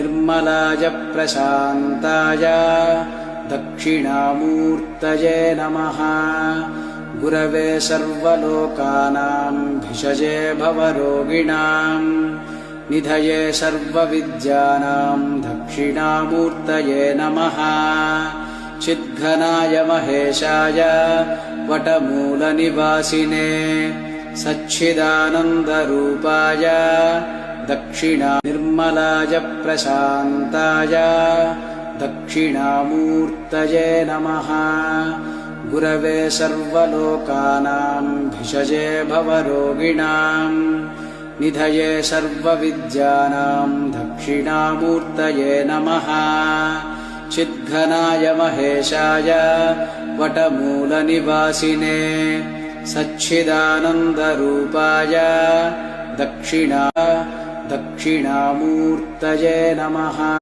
निर्मलाय प्रशान्ताय दक्षिणामूर्तये नमः। गुरवे सर्वलोकानां भिषजे भवरोगिणां निधये सर्वविद्यानां दक्षिणामूर्तये नमः। चिद्घनाय महेशाय वटमूलनिवासिने सच्चिदानन्दरूपाय निर्मलाय प्रशान्ताय दक्षिणामूर्तये नमः। गुरवे सर्वलोकानां भिषजे भवरोगिणां निधये सर्वविद्यानां दक्षिणामूर्तये नमः। चिद्घनाय महेशाय वटमूलनिवासिने सच्चिदानन्दरूपाय दक्षिणामूर्तये नमः।